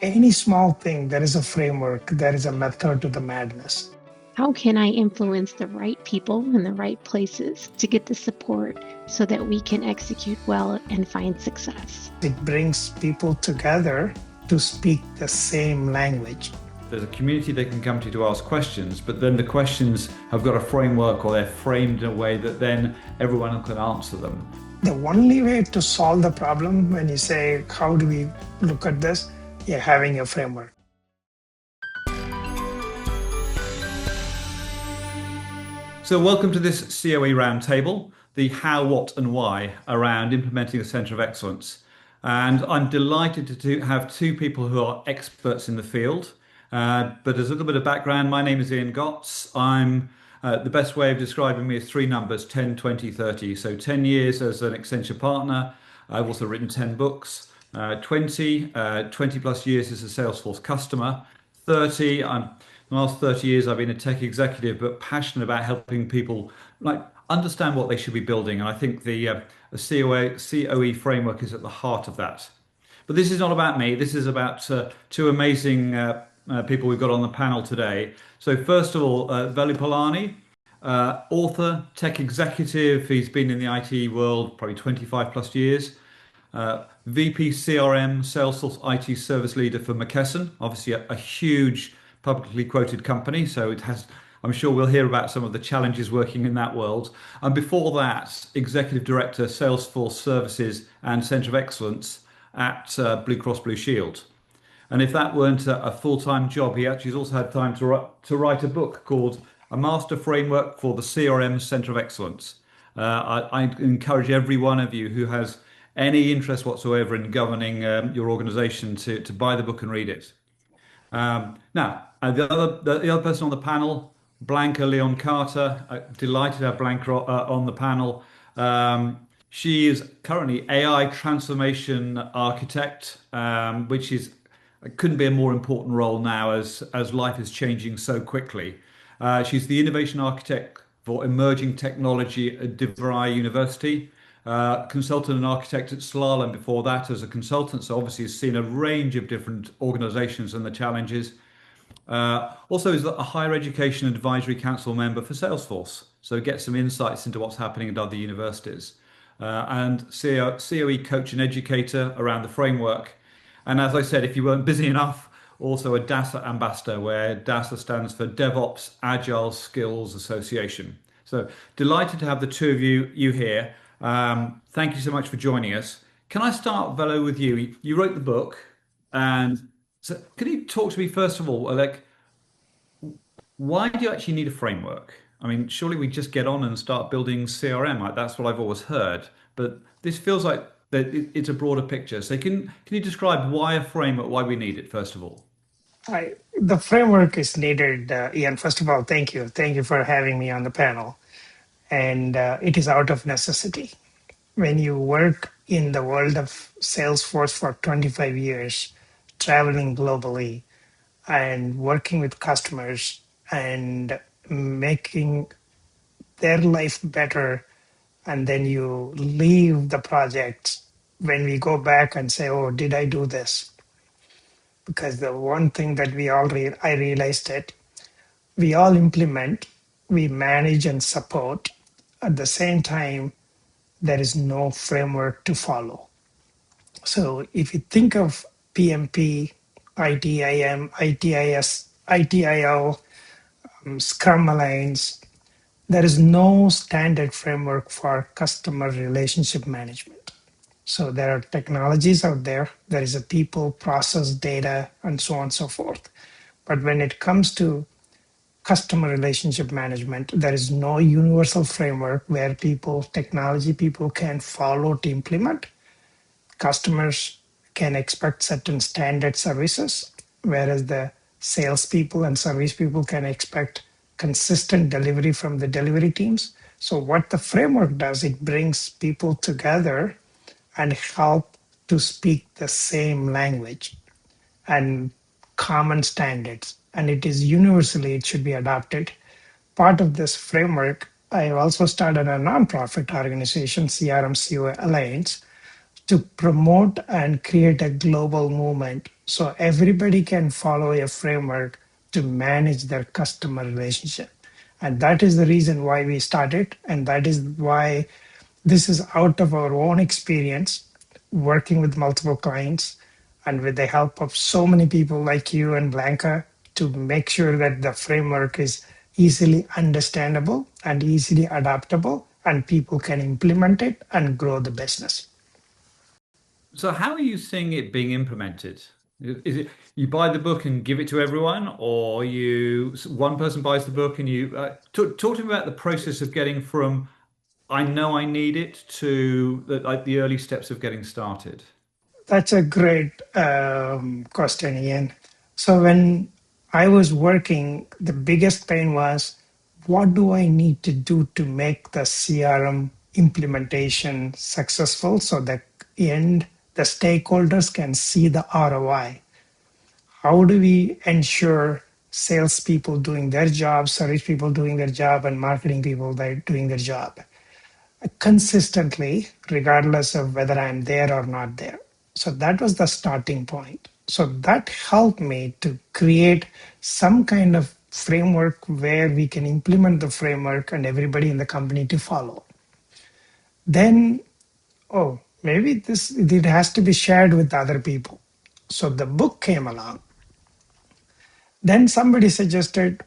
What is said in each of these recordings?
Any small thing, there is a framework, there is a method to the madness. How can I influence the right people in the right places to get the support so that we can execute well and find success? It brings people together to speak the same language. There's a community they can come to ask questions, but then the questions have got a framework or they're framed in a way that then everyone can answer them. The only way to solve the problem when you say, how do we look at this? You're having a framework. So welcome to this CoE Roundtable, the how, what and why around implementing a Centre of Excellence. And I'm delighted to have two people who are experts in the field. But as a little bit of background, my name is Ian Gotts. The best way of describing me is three numbers, 10, 20, 30. So 10 years as an Accenture partner. I've also written 10 books. 20 plus years as a Salesforce customer. 30, the last 30 years I've been a tech executive, but passionate about helping people understand what they should be building. And I think the CoE framework is at the heart of that. But this is not about me. This is about two amazing people we've got on the panel today. So first of all, Velu Palani, author, tech executive. He's been in the IT world probably 25 plus years. VP CRM, Salesforce IT service leader for McKesson, obviously a huge publicly quoted company. So it has, I'm sure we'll hear about some of the challenges working in that world. And before that, executive director, Salesforce Services and Centre of Excellence at Blue Cross Blue Shield. And if that weren't a full-time job, he actually has also had time to write a book called A Master Framework for the CRM Centre of Excellence. I encourage every one of you who has any interest whatsoever in governing your organization to buy the book and read it. Now, the other person on the panel, Blanca Leon Carter, delighted to have Blanca on the panel. She is currently AI transformation architect, which couldn't be a more important role now as life is changing so quickly. She's the innovation architect for emerging technology at DeVry University. Consultant and architect at Slalom before that as a consultant, so obviously has seen a range of different organizations and the challenges. Also is a higher education advisory council member for Salesforce, so get some insights into what's happening at other universities. And CoE coach and educator around the framework. And as I said, if you weren't busy enough, also a DASA ambassador, where DASA stands for DevOps Agile Skills Association. So delighted to have the two of you here. Thank you so much for joining us. Can I start, Velu, with you? You wrote the book, and so can you talk to me first of all, why do you actually need a framework? I mean, surely we just get on and start building CRM. That's what I've always heard, but this feels like that it's a broader picture. So can you describe why a framework, why we need it first of all? The framework is needed, Ian. First of all, thank you. Thank you for having me on the panel. And it is out of necessity. When you work in the world of Salesforce for 25 years, traveling globally and working with customers and making their life better, and then you leave the project when we go back and say, oh, did I do this? Because the one thing that I realized that we all implement, we manage and support. At the same time, there is no framework to follow. So if you think of PMP, ITIM, ITIS, ITIL, Scrum Alliance, there is no standard framework for customer relationship management. So there are technologies out there. There is a people, process, data, and so on and so forth. But when it comes to customer relationship management, there is no universal framework where technology people can follow to implement. Customers can expect certain standard services, whereas the salespeople and service people can expect consistent delivery from the delivery teams. So what the framework does, it brings people together and help to speak the same language and common standards. And it is universally, it should be adopted. Part of this framework, I also started a nonprofit organization, CRM CoE Alliance, to promote and create a global movement so everybody can follow a framework to manage their customer relationship. And that is the reason why we started. And that is why this is out of our own experience working with multiple clients and with the help of so many people like you and Blanca to make sure that the framework is easily understandable and easily adaptable and people can implement it and grow the business. So how are you seeing it being implemented? Is it you buy the book and give it to everyone, or you one person buys the book and you talk to me about the process of getting from I know I need it to the early steps of getting started. That's a great question, Ian. So when I was working, the biggest pain was what do I need to do to make the CRM implementation successful so that end the stakeholders can see the ROI. How do we ensure salespeople doing their job, service people doing their job, and marketing people doing their job consistently, regardless of whether I'm there or not there? So that was the starting point. So that helped me to create some kind of framework where we can implement the framework and everybody in the company to follow. Then, oh, maybe this it has to be shared with other people. So the book came along. Then somebody suggested,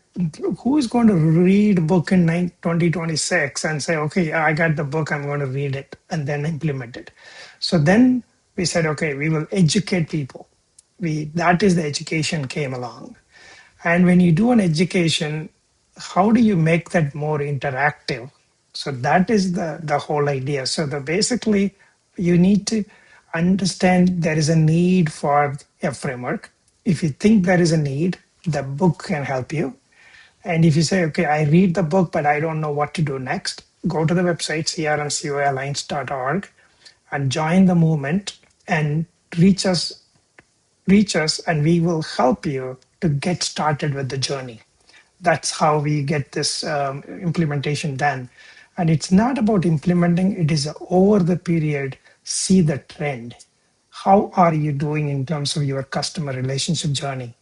who is going to read a book in 2026 and say, okay, I got the book, I'm going to read it and then implement it. So then we said, okay, we will educate people. That is the education came along. And when you do an education, how do you make that more interactive? So that is the whole idea. So basically, you need to understand there is a need for a framework. If you think there is a need, the book can help you. And if you say, okay, I read the book, but I don't know what to do next, go to the website, crmcoalliance.org, and join the movement and reach us and we will help you to get started with the journey. That's how we get this implementation done. And it's not about implementing, it is over the period, see the trend. How are you doing in terms of your customer relationship journey?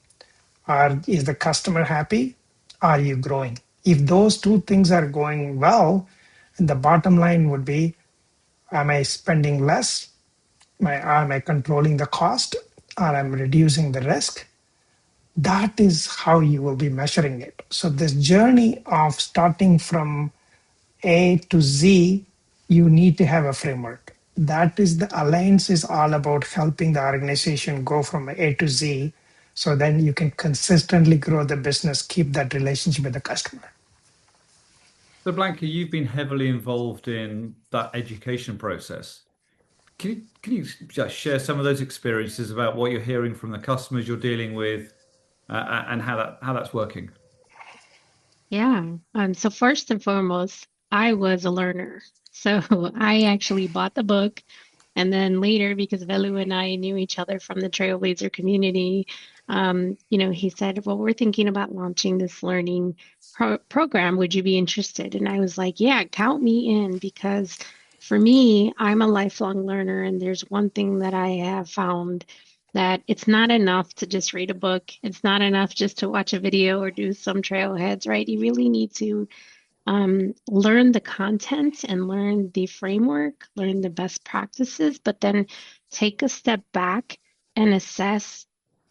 Is the customer happy? Are you growing? If those two things are going well, the bottom line would be, am I spending less? Am I controlling the cost? Or I'm reducing the risk? That is how you will be measuring it. So this journey of starting from A to Z, you need to have a framework. That is the alliance is all about helping the organization go from A to Z. So then you can consistently grow the business, keep that relationship with the customer. So Blanca, you've been heavily involved in that education process. Can you just share some of those experiences about what you're hearing from the customers you're dealing with, and how that's working? Yeah. So first and foremost, I was a learner. So I actually bought the book. And then later, because Velu and I knew each other from the Trailblazer community, he said, well, we're thinking about launching this learning program. Would you be interested? And I was like, yeah, count me in, because for me, I'm a lifelong learner. And there's one thing that I have found, that it's not enough to just read a book. It's not enough just to watch a video or do some trailheads, right? You really need to learn the content and learn the framework, learn the best practices, but then take a step back and assess,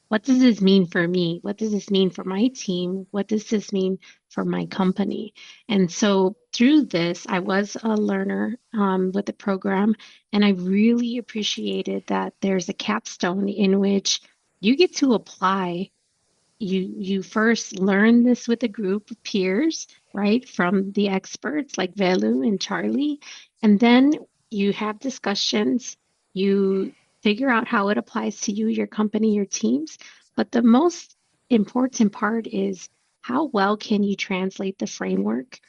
what does this mean for me? What does this mean for my team? What does this mean for my company? And so through this, I was a learner with the program, and I really appreciated that there's a capstone in which you get to apply. You first learn this with a group of peers, right, from the experts like Velu and Charlie, and then you have discussions. You figure out how it applies to you, your company, your teams. But the most important part is, how well can you translate the framework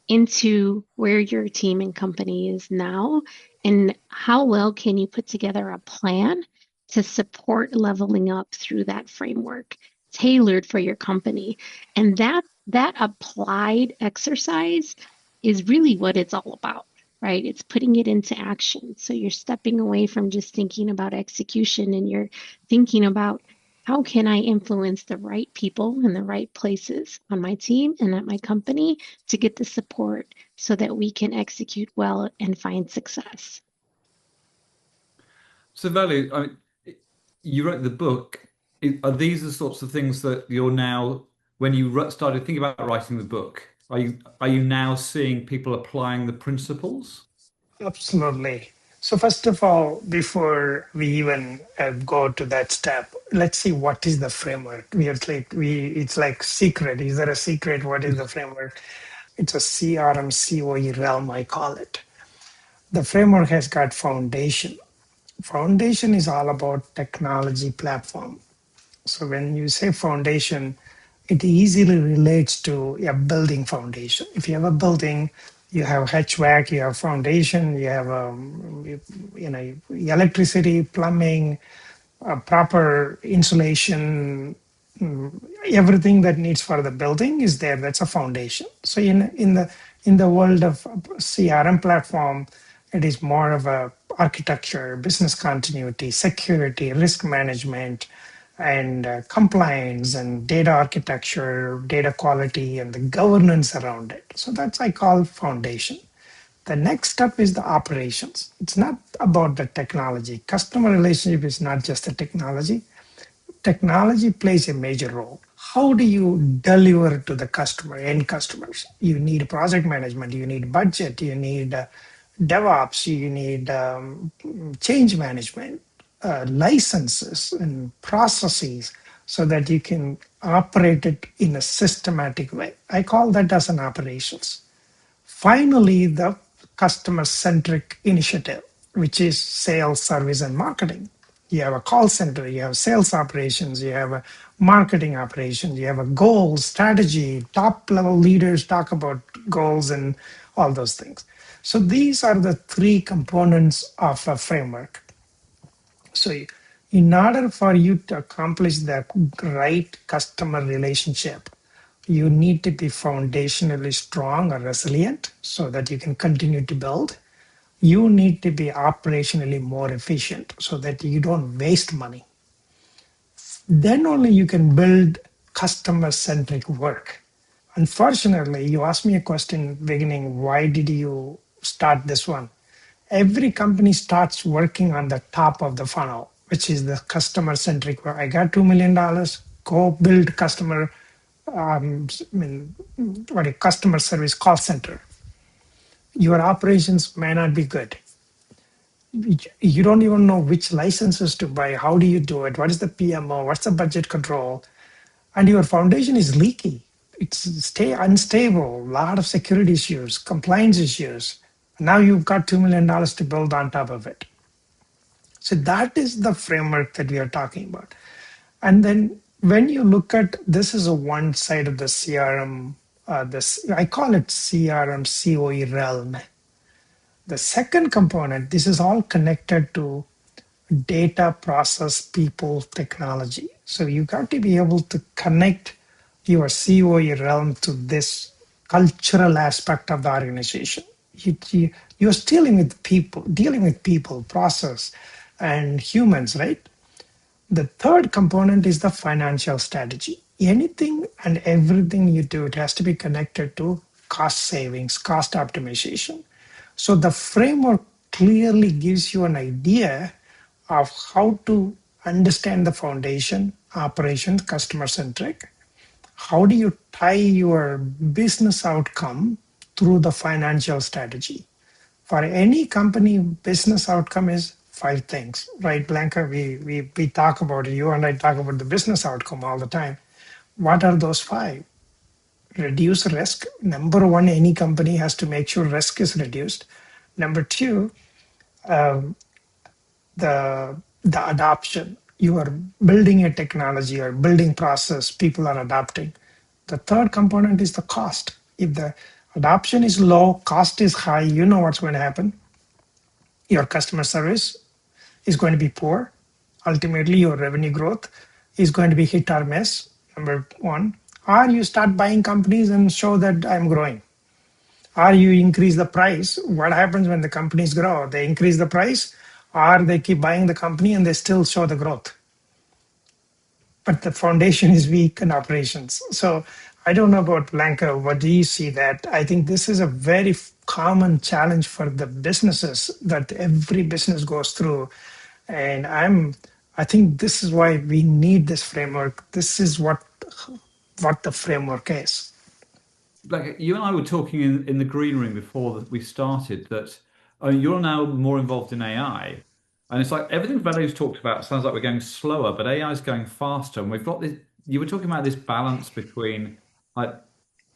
into where your team and company is now, and how well can you put together a plan to support leveling up through that framework tailored for your company. And that applied exercise is really what it's all about, right? It's putting it into action. So you're stepping away from just thinking about execution and you're thinking about how can I influence the right people in the right places on my team and at my company to get the support so that we can execute well and find success. So, Velu, you wrote the book. Are these the sorts of things that you're now, when you started thinking about writing the book, are you now seeing people applying the principles? Absolutely. So first of all, before we even go to that step, let's see what is the framework. It's like secret. Is there a secret? What is the framework? It's a CRM CoE realm, I call it. The framework has got foundation. Foundation is all about technology platform. So when you say foundation, it easily relates to a building foundation. If you have a building, you have HVAC, you have foundation, you have electricity, plumbing, proper insulation, everything that needs for the building is there. That's a foundation. So in the world of CRM platform, it is more of a architecture, business continuity, security, risk management, and compliance and data architecture, data quality, and the governance around it. So that's I call foundation. The next step is the operations. It's not about the technology. Customer relationship is not just the technology. Technology plays a major role. How do you deliver to the customer, end customers? You need project management, you need budget, you need DevOps, you need change management, licenses and processes so that you can operate it in a systematic way. I call that as an operations. Finally, the customer-centric initiative, which is sales, service, and marketing. You have a call center, you have sales operations, you have a marketing operations, you have a goal, strategy, top level leaders talk about goals and all those things. So these are the three components of a framework. So in order for you to accomplish that right customer relationship, you need to be foundationally strong or resilient so that you can continue to build. You need to be operationally more efficient so that you don't waste money. Then only you can build customer centric work. Unfortunately, you asked me a question in the beginning, why did you start this one? Every company starts working on the top of the funnel, which is the customer centric work. I got $2 million, go build customer what a customer service call center. Your operations may not be good. You don't even know which licenses to buy. How do you do it? What is the PMO? What's the budget control? And your foundation is leaky. It's stay unstable. A lot of security issues, compliance issues. Now you've got $2 million to build on top of it. So that is the framework that we are talking about. And then when you look at this is a one side of the CRM, this I call it CRM CoE realm. The second component, this is all connected to data, process, people, technology. So you got to be able to connect your CoE realm to this cultural aspect of the organization. You're dealing with people, process, and humans, right? The third component is the financial strategy. Anything and everything you do, it has to be connected to cost savings, cost optimization. So the framework clearly gives you an idea of how to understand the foundation, operations, customer centric. How do you tie your business outcome through the financial strategy? For any company, business outcome is five things, right, Blanca? We talk about it. You and I talk about the business outcome all the time. What are those five? Reduce risk. Number one, any company has to make sure risk is reduced. Number two, um, the adoption. You are building a technology or building process, people are adopting. The third component is the cost. If the adoption is low, cost is high, you know what's going to happen. Your customer service is going to be poor. Ultimately, your revenue growth is going to be hit or miss, number one. Or you start buying companies and show that I'm growing. Or you increase the price. What happens when the companies grow? They increase the price, or they keep buying the company and they still show the growth. But the foundation is weak in operations. So I don't know about Blanca. What do you see that? I think this is a very common challenge for the businesses that every business goes through. And I think this is why we need this framework. This is what the framework is. Like you and I were talking in the green room before that we started that you're now more involved in AI. And it's like everything Velu's talked about sounds like we're going slower, but AI is going faster. And we've got this, you were talking about this balance between like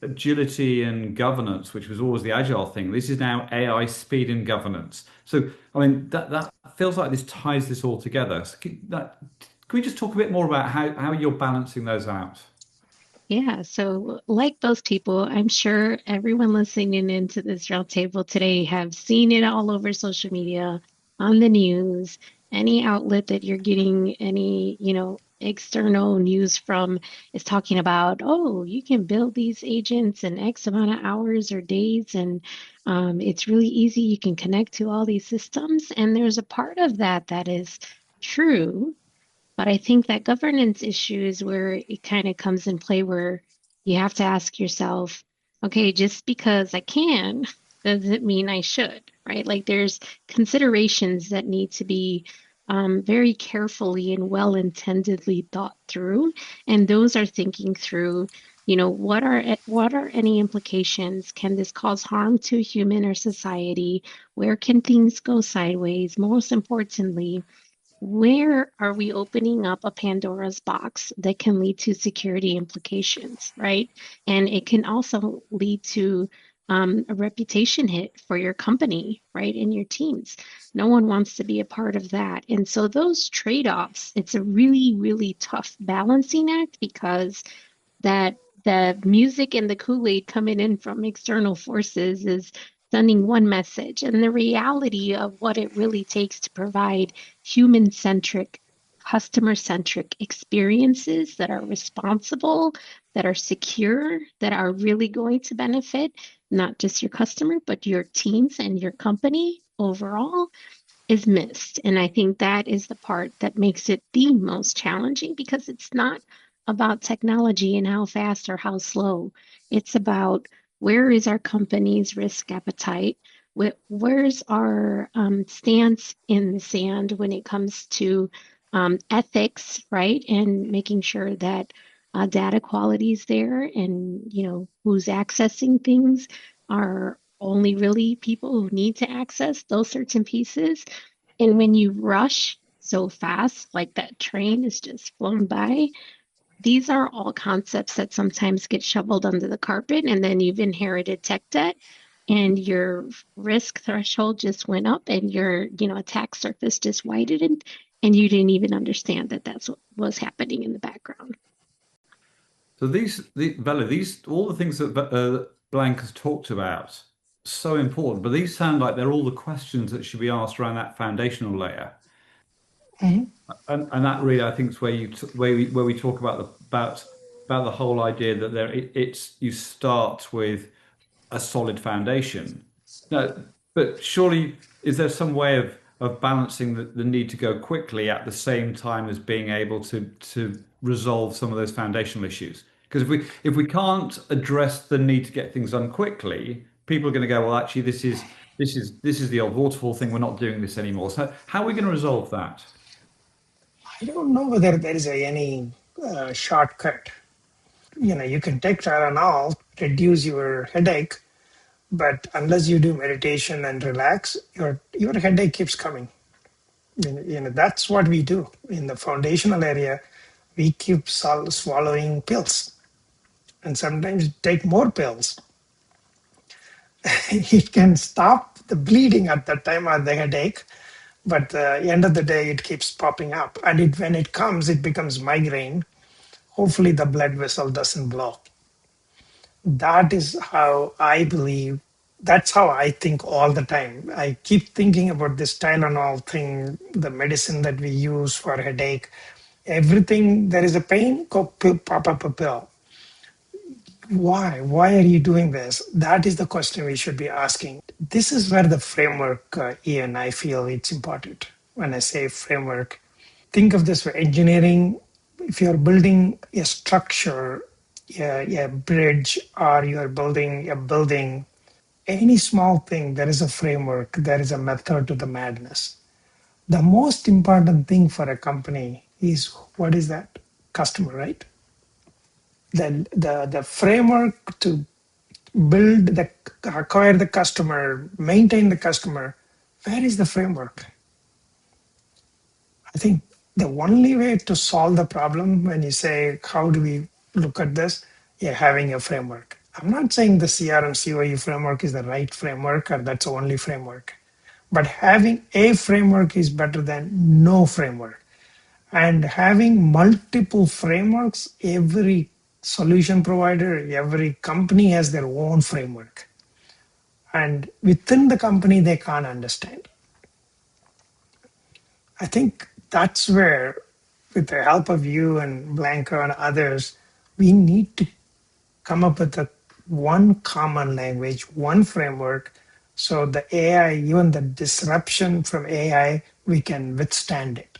agility and governance, which was always the agile thing. This is now AI speed and governance. So, I mean, that feels like this ties this all together. So can we just talk a bit more about how you're balancing those out? Yeah, so like most people, I'm sure everyone listening into this roundtable today have seen it all over social media, on the news, any outlet that you're getting any, external news from is talking about, oh, you can build these agents in X amount of hours or days, and it's really easy. You can connect to all these systems, and there's a part of that that is true. But I think that governance issue is where it kind of comes in play, where you have to ask yourself, okay, just because I can doesn't mean I should, right? Like there's considerations that need to be very carefully and well intendedly thought through. And those are thinking through, what are any implications? Can this cause harm to human or society? Where can things go sideways? Most importantly, where are we opening up a Pandora's box that can lead to security implications, right? And it can also lead to a reputation hit for your company, right? And your teams. No one wants to be a part of that. And so those trade-offs, it's a really, really tough balancing act because that the music and the Kool-Aid coming in from external forces is sending one message. And the reality of what it really takes to provide human-centric, customer-centric experiences that are responsible, that are secure, that are really going to benefit not just your customer, but your teams and your company overall is missed. And I think that is the part that makes it the most challenging because it's not about technology and how fast or how slow. It's about where is our company's risk appetite? Where's our stance in the sand when it comes to ethics, right? And making sure that data quality is there and, who's accessing things are only really people who need to access those certain pieces. And when you rush so fast, like that train is just flown by, these are all concepts that sometimes get shoveled under the carpet, and then you've inherited tech debt, and your risk threshold just went up, and your, attack surface just widened, and you didn't even understand that that's what was happening in the background. So Velu, these all the things that Blanca's talked about, so important. But these sound like they're all the questions that should be asked around that foundational layer. Mhm. And that really, I think, is where we talk about about the whole idea that it's you start with a solid foundation. No, but surely is there some way of balancing the need to go quickly at the same time as being able to resolve some of those foundational issues? Because if we can't address the need to get things done quickly, people are going to go, well, actually, this is the old waterfall thing. We're not doing this anymore. So how are we going to resolve that? I don't know whether there is any shortcut. You can take Tylenol, reduce your headache, but unless you do meditation and relax, your headache keeps coming. That's what we do in the foundational area. We keep swallowing pills, and sometimes take more pills. It can stop the bleeding at that time or the headache, but at the end of the day, it keeps popping up, and when it comes, it becomes migraine. Hopefully, the blood vessel doesn't block. That is how I believe. That's how I think all the time. I keep thinking about this Tylenol thing, the medicine that we use for headache. Everything there is a pain, go pop up a pill. Why are you doing this? That is the question we should be asking. This is where the framework, Ian, I feel it's important. When I say framework, think of this way: engineering. If you're building a structure, a bridge, or you're building a building, any small thing, there is a framework, there is a method to the madness. The most important thing for a company is, what is that? Customer, right? The framework to build the, acquire the customer, maintain the customer. Where is the framework? I think the only way to solve the problem, when you say how do we look at this, yeah, having a framework. I'm not saying the CRM CoE framework is the right framework or that's the only framework, but having a framework is better than no framework. And having multiple frameworks, every solution provider, every company has their own framework, and within the company they can't understand. I think that's where, with the help of you and Blanca and others, we need to come up with a one common language, one framework, so the AI, even the disruption from AI, we can withstand it.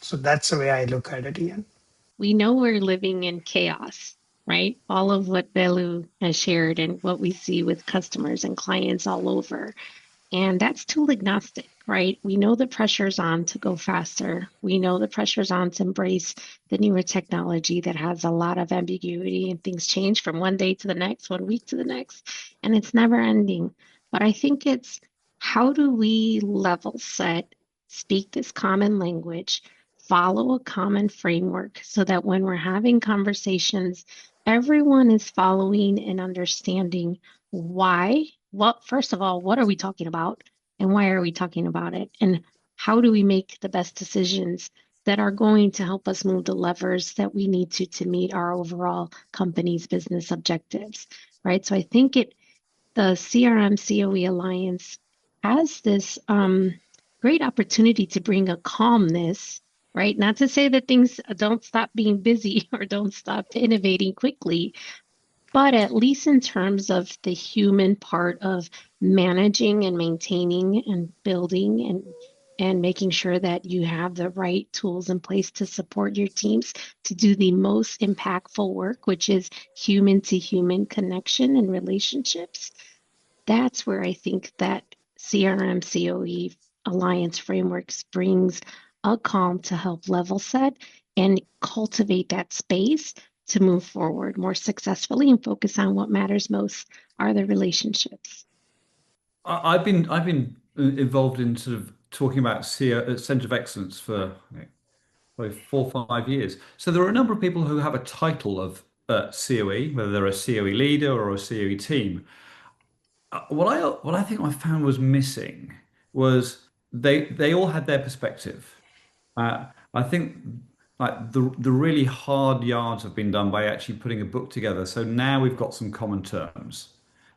So that's the way I look at it, Ian. We know we're living in chaos, right? All of what Velu has shared and what we see with customers and clients all over. And that's tool agnostic, right? We know the pressure's on to go faster. We know the pressure's on to embrace the newer technology that has a lot of ambiguity and things change from one day to the next, one week to the next, and it's never ending. But I think it's how do we level set, speak this common language, follow a common framework so that when we're having conversations, everyone is following and understanding why. Well, first of all, what are we talking about and why are we talking about it? And how do we make the best decisions that are going to help us move the levers that we need to meet our overall company's business objectives, right? So I think the CRM CoE Alliance has this great opportunity to bring a calmness, right? Not to say that things don't stop being busy or don't stop innovating quickly, but at least in terms of the human part of managing and maintaining and building and making sure that you have the right tools in place to support your teams to do the most impactful work, which is human to human connection and relationships. That's where I think that CRM CoE Alliance frameworks brings a calm to help level set and cultivate that space to move forward more successfully and focus on what matters most are the relationships. I've been involved in sort of talking about Centre of Excellence for probably 4 or 5 years. So there are a number of people who have a title of COE, whether they're a COE leader or a COE team. What I think I found was missing was they all had their perspective. I think like the really hard yards have been done by actually putting a book together. So now we've got some common terms.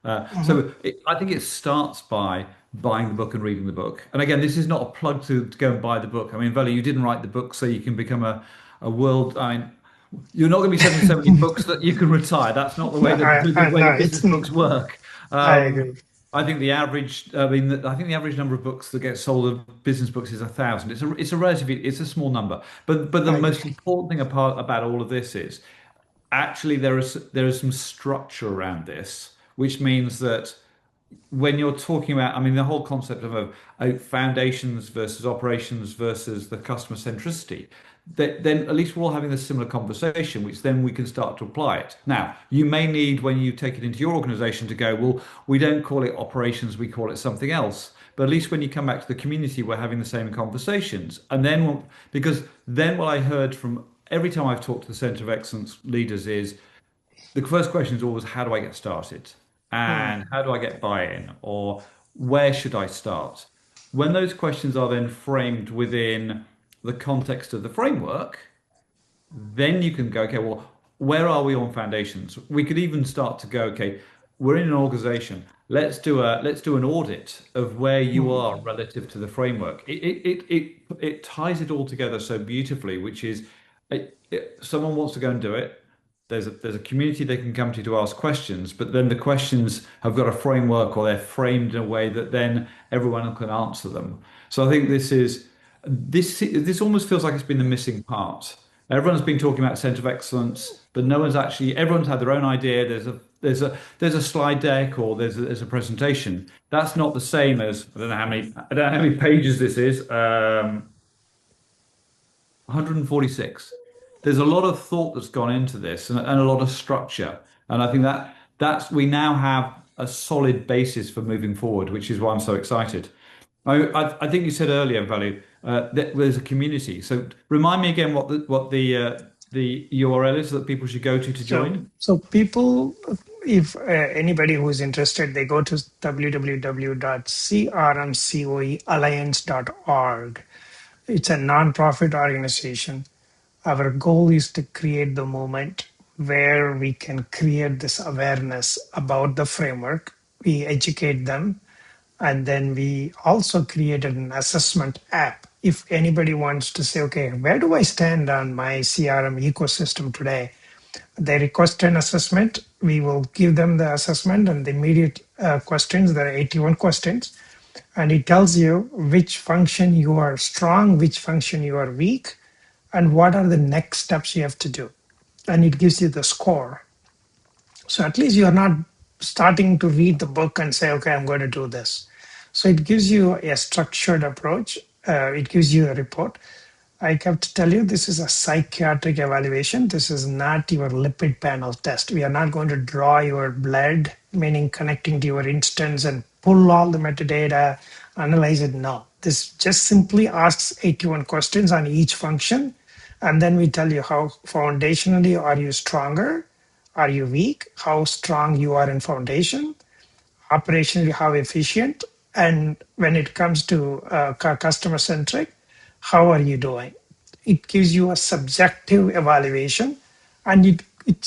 Mhm. I think it starts by buying the book and reading the book. And again, this is not a plug to go and buy the book. I mean, Velu, you didn't write the book so you can become a world. I mean, you're not going to be selling so many books that you can retire. That's not the No, way the way no, the business books work. I Um, agree. I think the average, I mean, I think the average number of books that get sold of business books is 1,000. It's a relatively, it's a small number. But the I most agree. important thing about all of this is actually there is some structure around this, which means that when you're talking about, I mean, the whole concept of foundations versus operations versus the customer centricity, that then at least we're all having a similar conversation, which then we can start to apply it. Now, you may need when you take it into your organization to go, well, we don't call it operations, we call it something else. But at least when you come back to the community, we're having the same conversations. And then, because then what I heard from every time I've talked to the Centre of Excellence leaders is the first question is always how do I get started Mm, and how do I get buy-in or where should I start? When those questions are then framed within the context of the framework, then you can go, okay, well, where are we on foundations? We could even start to go, okay, we're in an organization. Let's do an audit of where you mm, are relative to the framework. It ties it all together so beautifully, which is someone wants to go and do it. there's a community they can come to ask questions, but then the questions have got a framework or they're framed in a way that then everyone can answer them. So I think this almost feels like it's been the missing part. Everyone's been talking about centre of excellence, but no one's actually. Everyone's had their own idea. There's a slide deck or there's a presentation. That's not the same as I don't know how many pages this is. 146. There's a lot of thought that's gone into this and a lot of structure. And I think that's we now have a solid basis for moving forward, which is why I'm so excited. I think you said earlier, Velu, that there's a community. So remind me again what the URL is that people should go to join. So people, if anybody who's interested, they go to www.crmcoealliance.org. It's a nonprofit organization. Our goal is to create the moment where we can create this awareness about the framework. We educate them, and then we also created an assessment app. If anybody wants to say, okay, where do I stand on my CRM ecosystem today? They request an assessment. We will give them the assessment and the immediate questions. There are 81 questions. And it tells you which function you are strong, which function you are weak, and what are the next steps you have to do. And it gives you the score. So at least you're not starting to read the book and say, okay, I'm going to do this. So it gives you a structured approach. It gives you a report. I have to tell you, this is a psychiatric evaluation. This is not your lipid panel test. We are not going to draw your blood, meaning connecting to your instance and pull all the metadata, analyze it. No, this just simply asks 81 questions on each function. And then we tell you how foundationally are you stronger? Are you weak? How strong you are in foundation? Operationally, how efficient? And when it comes to customer centric, how are you doing? It gives you a subjective evaluation, and it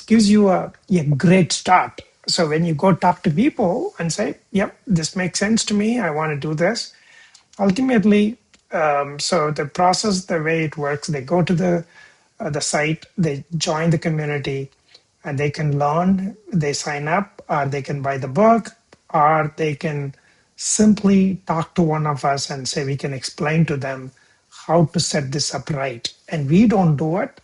gives you a great start. So when you go talk to people and say, yep, this makes sense to me, I want to do this. Ultimately, so the process, the way it works, they go to the site, they join the community, and they can learn, they sign up, or they can buy the book, or they can simply talk to one of us and say we can explain to them how to set this up right. And we don't do it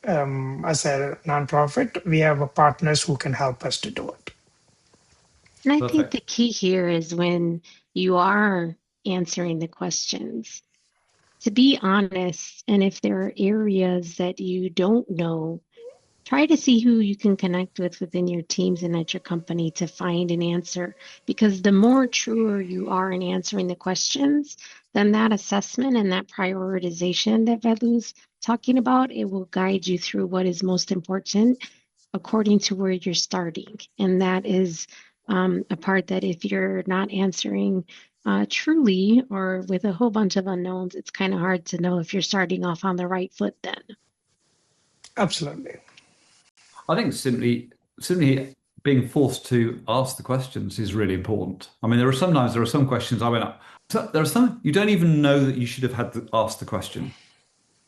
as a nonprofit. We have partners who can help us to do it. And I think Perfect. the key here is when you are answering the questions, to be honest, and if there are areas that you don't know, try to see who you can connect with within your teams and at your company to find an answer. Because the more truer you are in answering the questions, then that assessment and that prioritization that Velu's talking about, it will guide you through what is most important according to where you're starting. And that is a part that if you're not answering truly or with a whole bunch of unknowns, it's kind of hard to know if you're starting off on the right foot then. Absolutely. I think simply being forced to ask the questions is really important. I mean, there are some questions I went up. So there are some you don't even know that you should have had to ask the question.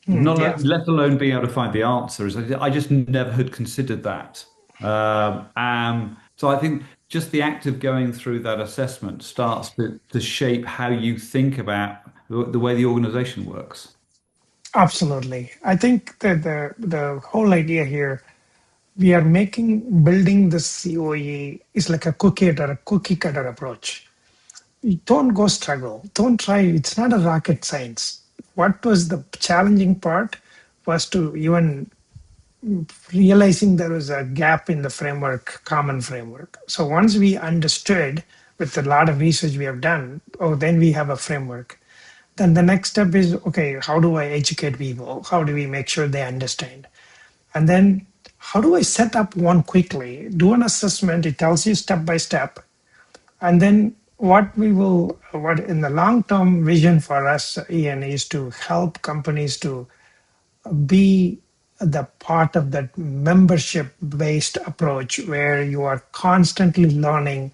Yeah, Let alone being able to find the answers. I just never had considered that. So I think just the act of going through that assessment starts to shape how you think about the way the organization works. absolutely. I think that the whole idea here, we are building the COE is like a cookie cutter approach. Don't go struggle. Don't try. It's not a rocket science. What was the challenging part was to even realizing there was a gap in the framework, common framework. So once we understood with a lot of research we have done, oh, then we have a framework. Then the next step is, okay, how do I educate people? How do we make sure they understand? And then how do I set up one quickly? Do an assessment. It tells you step by step. And then what in the long term vision for us, Ian, is to help companies to be the part of that membership based approach where you are constantly learning.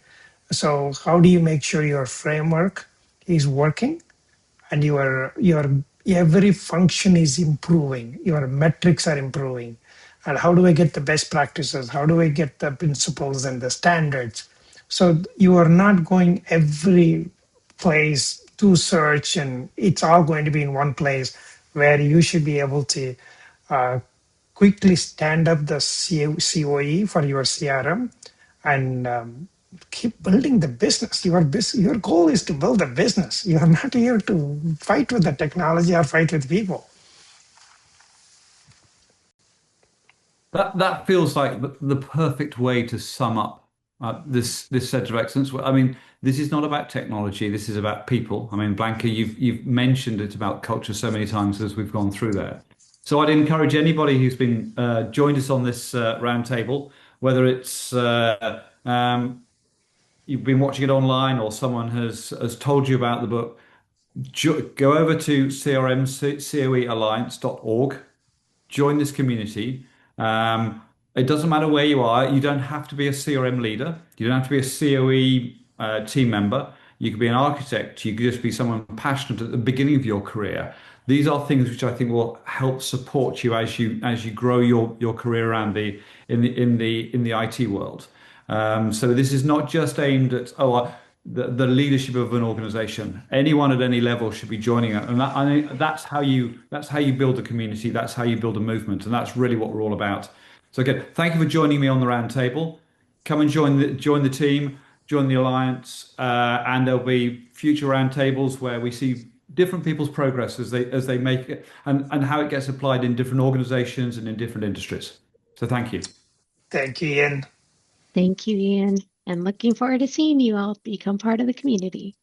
So how do you make sure your framework is working and your every function is improving, your metrics are improving, and how do I get the best practices? How do I get the principles and the standards? So you are not going every place to search, and it's all going to be in one place where you should be able to uh, quickly stand up the COE for your CRM and keep building the business. Your goal is to build a business. You are not here to fight with the technology or fight with people. That feels like the perfect way to sum up this center of excellence. I mean, this is not about technology. This is about people. I mean, Blanca, you've mentioned it about culture so many times as we've gone through there. So I'd encourage anybody who's been joined us on this roundtable, whether it's you've been watching it online or someone has told you about the book, go over to crmcoealliance.org, join this community. It doesn't matter where you are. You don't have to be a CRM leader. You don't have to be a COE team member. You could be an architect. You could just be someone passionate at the beginning of your career. These are things which I think will help support you as you grow your career around in the IT world. So this is not just aimed at the leadership of an organization. Anyone at any level should be joining it, and I think that's how you build a community. That's how you build a movement, and that's really what we're all about. So again, thank you for joining me on the roundtable. Come and join the team, join the alliance, and there'll be future roundtables where we see different people's progress as they make it, and how it gets applied in different organizations and in different industries. So thank you. Thank you, Ian. Thank you, Ian. And looking forward to seeing you all become part of the community.